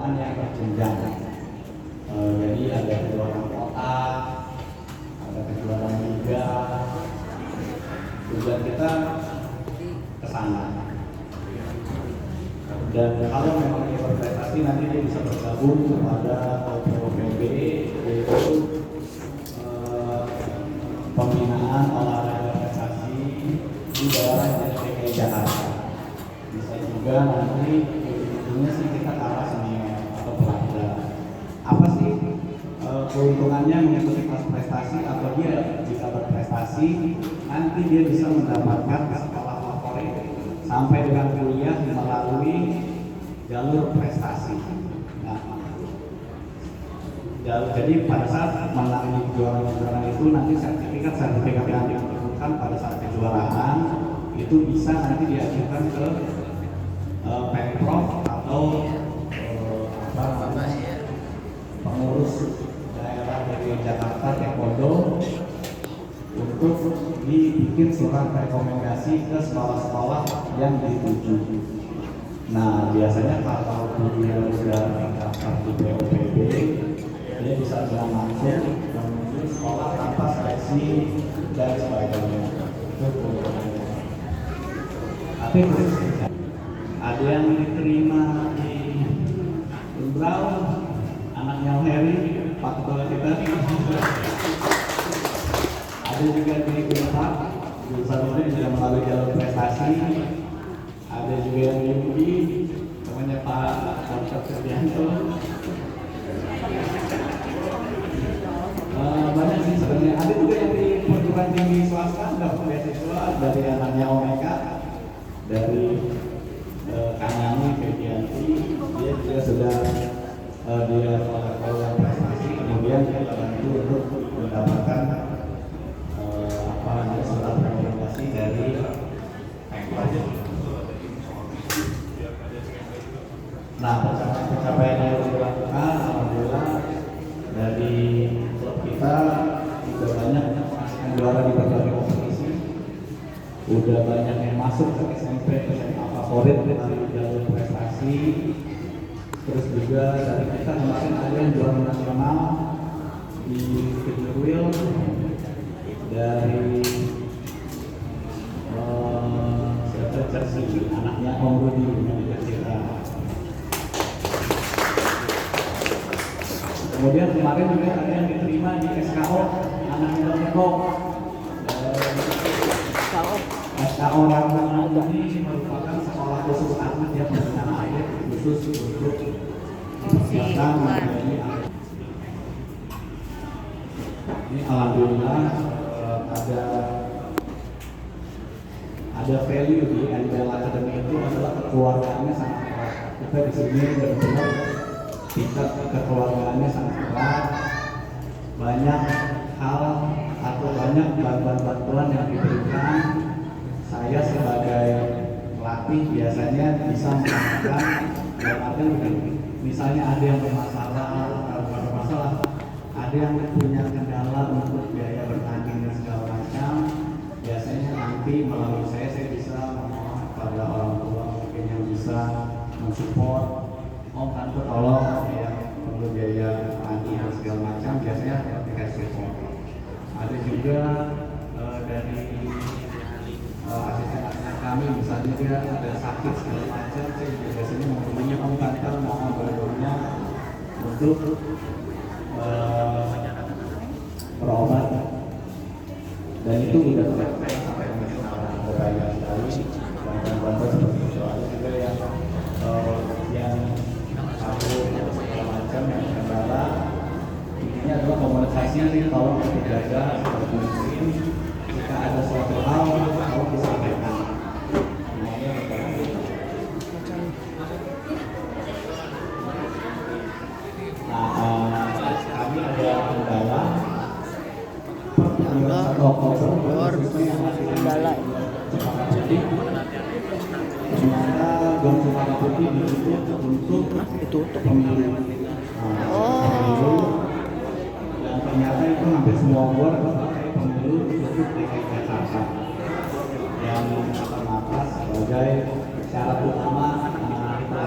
kejuaraan yang berjenjang. Jadi ada kejuaraan kota, ada kejuaraan liga. Tujuan kita ke sana. Dan kalau memang dia berprestasi, nanti dia bisa bergabung kepada POPB, yaitu pembinaan olahraga prestasi di daerah DKI Jakarta. Bisa juga nanti ujung-ujungnya sih kita ke arah senior atau pelajar. Apa sih keuntungannya mengikuti kelas prestasi? Atau dia bisa berprestasi, nanti dia bisa mendapatkan sekolah favorit sampai dengan kuliah melalui jalur prestasi. Nah, jadi pada saat menang kejuaraan itu, nanti sertifikat yang diperlukan pada saat kejuaraan itu bisa nanti diajukan ke Pemprov atau pengurus daerah dari Jakarta Taekwondo untuk dibikin surat rekomendasi ke sekolah-sekolah yang dituju. Nah, biasanya kalau dia sudah mendaftar di POPB, dia bisa dengan langsung menuju sekolah tanpa seleksi dan sebagainya. Itu keuntungannya. Tapi ada yang diterima di Brown, anaknya Harry, Pak Ketua kita. Ada juga di Unpad, jurusan ini juga melalui jalur prestasi. Ada juga yang di UI, namanya Pak Dr. Sudianto. Banyak sih sebenarnya. Ada juga yang di perguruan tinggi swasta, dapat beasiswa dari anaknya Omega, dari Kanani Febianti. Dia juga sudah dia program prestasi, kemudian dia bantu untuk mendapatkan surat rekomendasi dari Pemprov. Nah, pencapaian yang dilakukan, alhamdulillah dari klub kita sudah banyak yang juara di berbagai kompetisi, udah banyak yang masuk ke SMP, SMA favorit dari jalur prestasi. Terus juga dari kita kemarin ada yang juara nasional di Kejurwil dari Jersey, anaknya Om Rudi Universitas. Kemudian kemarin juga ada yang diterima di SKO, anaknya Teko. SKO Rangkang ini merupakan sekolah khusus atlet yang pembinaan atlet khusus untuk persiapan menjadi atlet. Ini alhamdulillah ada value di NBL Academy itu adalah kekeluargaannya sangat erat. Kita di sini benar-benar tingkat kekeluargaannya sangat erat. Banyak hal atau banyak bantuan yang diberikan. Saya sebagai pelatih biasanya bisa mengatakan dalam artian misalnya ada yang bermasalah, ada yang punya kendala untuk biaya bertanding dan segala macam. Biasanya nanti melalui saya bisa memohon kepada orang tua mungkin yang bisa mensupport. Tante tolong yang perlu biaya bertanding dan segala macam, biasanya dikasih support. Ada juga dari asisten kami, misalnya dia ada sakit segala macam, saya biasanya menghubunginya, tante mohon bantuannya untuk berobat, dan itu udah sampai berbayar sekali bantuan seperti itu. Ada juga yang sakit segala macam yang kendala, ini adalah komunikasinya sih, tolong dijaga seperti mungkin jika ada suatu hal tolong disampaikan. Kami ada kendala jadi ternyata Gor Cempaka Putih ditutup untuk pemilu. Dan ternyata itu hampir semua gor pakai pemilu untuk DKI Jakarta yang atas sebagai syarat utama kita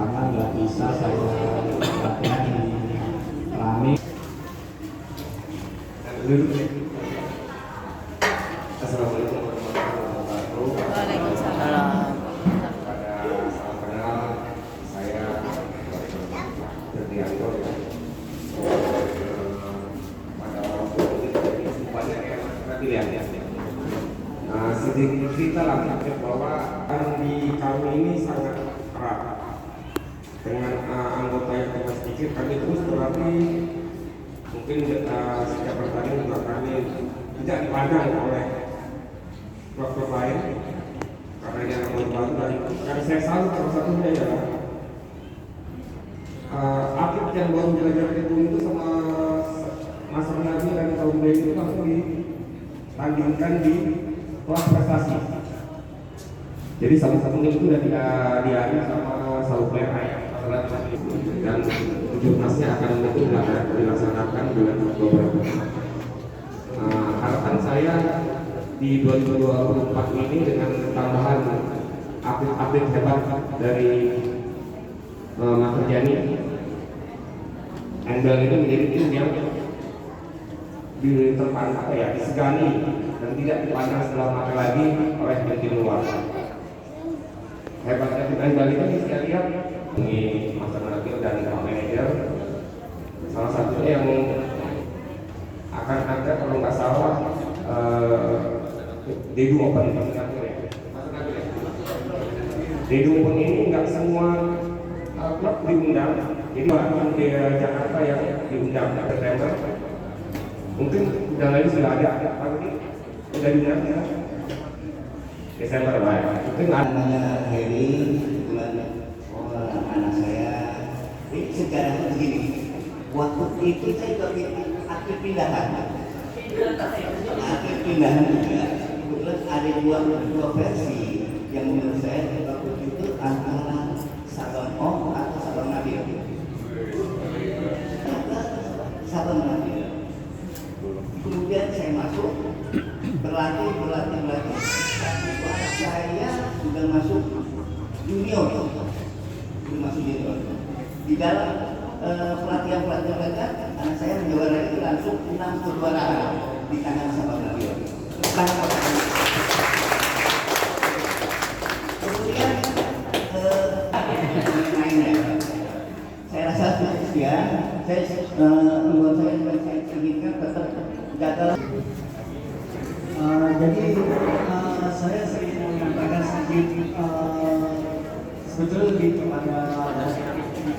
karena nggak bisa bisa saya latihan di Rami. Assalamualaikum warahmatullahi wabarakatuh. Waalaikumsalam. Salam kenal, saya Berdianto ya. Pada orang tua ini banyak yang pilihan ya. Nah, sedikit cerita lah bahwa di kami ini sangat erat dengan anggota yang cuma sedikit. Kami terus berlatih. Mungkin setiap pertandingan juga kami tidak dipandang oleh klub lain karena dia nomor baru dan karena saya salut salah satunya adalah atlet yang baru belajar itu sama Mas Renadi dan kaum dia itu langsung ditandingkan di kelas prestasi. Jadi salah satunya itu sudah tidak diadu sama Saluplera dan jurnasnya akan itu dilaksanakan bulan Oktober. Harapan saya di 2024 ini dengan tambahan atlet-atlet hebat dari Mas Jani, Endel itu menjadi tim yang disegani dan tidak dipandang sebelah mata lagi oleh tim luar. Hebatnya tim Endel ini saya lihat ini Mas Renadi dan manajer salah satunya yang akan ada kalau nggak salah Dedu Open Dedu Open ini nggak semua klub diundang, jadi bahkan di Jakarta yang diundang September mungkin undangan ini sudah ada, tapi sudah diundang ya Desember lah. Mungkin namanya Heri, kebetulan anak saya. Ini sejarahnya begini, waktu itu saya juga aktif pindahan juga. Kebetulan ada dua versi yang menurut saya waktu itu antara Sabang Om atau Sabang Nabil. Sabang Nabil. Kemudian saya masuk berlatih. Waktu itu anak saya sudah masuk junior. Di dalam pelatihan mereka, anak saya menjuarai itu langsung 6 kejuaraan di tangan Sabang Nabil. Kemudian saya rasa cukup ya. Buat saya inginkan tetap gagal. Jadi saya sering menyampaikan sedikit sebetulnya lebih kepada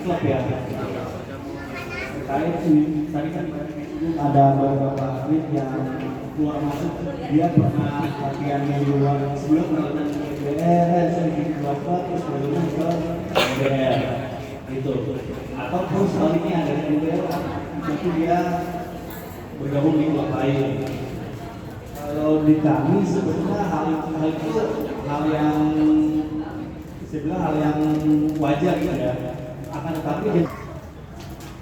klub ya. Terkait tadi kan ada beberapa atlet yang keluar masuk, dia pernah latihan di luar sebelum melakukan IBL, sedikit keluar terus berlubang ke IBL itu, ataupun sebaliknya dari IBL tapi dia bergabung di klub lain. Kalau di kami sebetulnya hal itu hal yang sebenarnya hal yang wajar gitu ya. Akan tetapi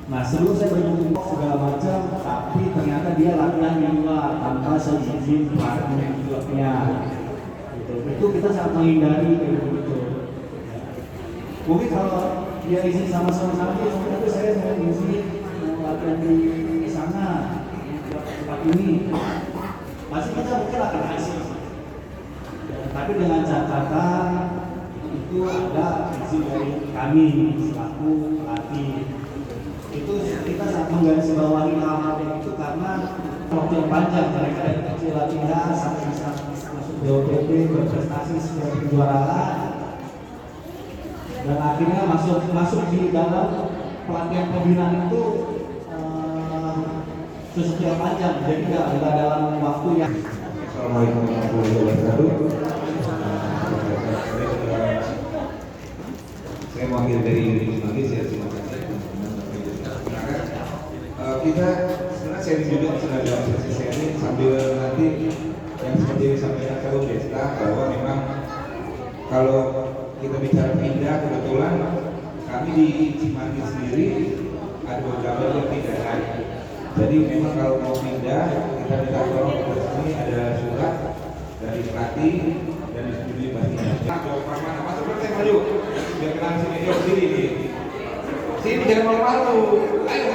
nah sebelum saya bergabung segala macam, tapi ternyata dia latihan di luar tanpa seizin pelatih klubnya. Gitu. Itu kita sangat menghindari gitu. Mungkin kalau dia izin sama nanti saya izin latihan di sana tempat ini. Masih kita mungkin akan hasil, tapi dengan catatan itu ada izin dari kami selaku pelatih. Itu kita sangat menggarisbawahi hal-hal itu karena waktu yang panjang mereka dari kecil latihan sampai bisa masuk DOPP berprestasi sebagai kejuaraan dan akhirnya masuk di dalam pelatihan pembinaan itu sesuatu yang panjang, jadi tidak dalam waktu yang. Assalamualaikum warahmatullahi wabarakatuh. Saya wakil dari Indonesia, terima kasih. Kita sebenarnya sharing juga sudah dalam sesi sharing sambil nanti yang seperti disampaikan Kaum Desta bahwa memang kalau kita bicara pindah, kebetulan kami di Cimanggis sendiri ada beberapa yang pindah naik. Jadi memang kalau mau pindah kita minta tolong ke sini ada surat dari pelatih dan disetujui pastinya. Jawab mana? Masuk ke maju. Biar kenal sini jauh sini nih. Sini jangan malu-malu. Ayo.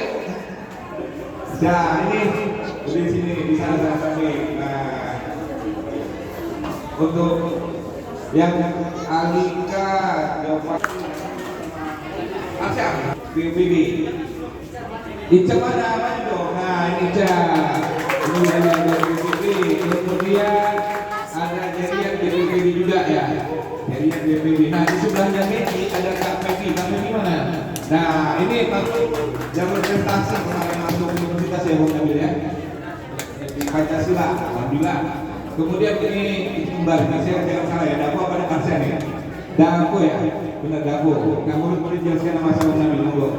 Nah, ini di sini di sana kami. Nah, untuk yang Alika Jova Asya BPB Ica mana dong? Nah ini Ica ini dari BPB, kemudian ada Jarian BPB juga ya, Jarian BPB. Nah di sebelahnya ini ada Kak Pepi. Kak Pepi mana? Nah ini masuk jalur prestasi kemarin masuk universitas ya Bung Nabil ya, di Pancasila, alhamdulillah. Kemudian ini kembali, saya jangan salah ya, Dapo apa depan saya nih? Dapo ya, benar Dapo. Nggak boleh dijelaskan nama saya Nabil dulu.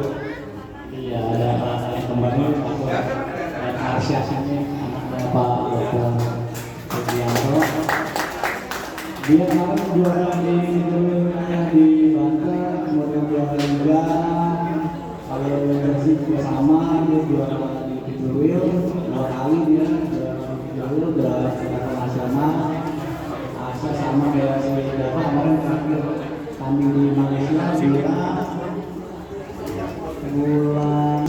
Iya, ada yang kembali dan Arsya sini anaknya Pak Dr. Sugianto. Dia kemarin juara di Banten, kemudian juara juga kalau bersih bersama dia juara di Pitulwil 2 kali dia juara juara nasional. Asa sama kayak si Dapo kemarin terakhir kami di Malaysia bulan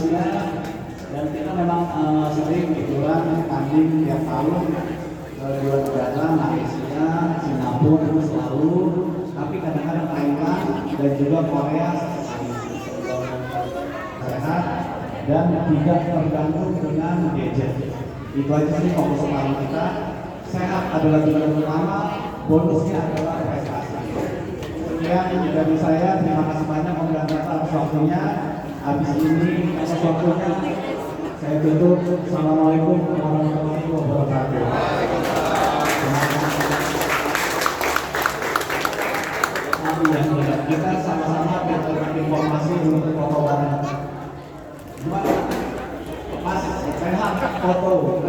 dan kita memang sering liburan tanding tiap tahun ke 2 negara, Malaysia, Singapura itu selalu, tapi kadang-kadang Thailand dan juga Korea sehat dan tidak tergantung dengan gadget. Itu aja sih fokus utama kita. Sehat adalah tujuan utama, bonusnya adalah prestasi. Sekian dari saya, terima kasih banyak Om Gandara atas waktunya. Habis ini atas waktunya saya tutup. Assalamualaikum warahmatullahi wabarakatuh. Kita sama-sama berikan informasi untuk foto bareng. Gimana? Mas, sehat foto.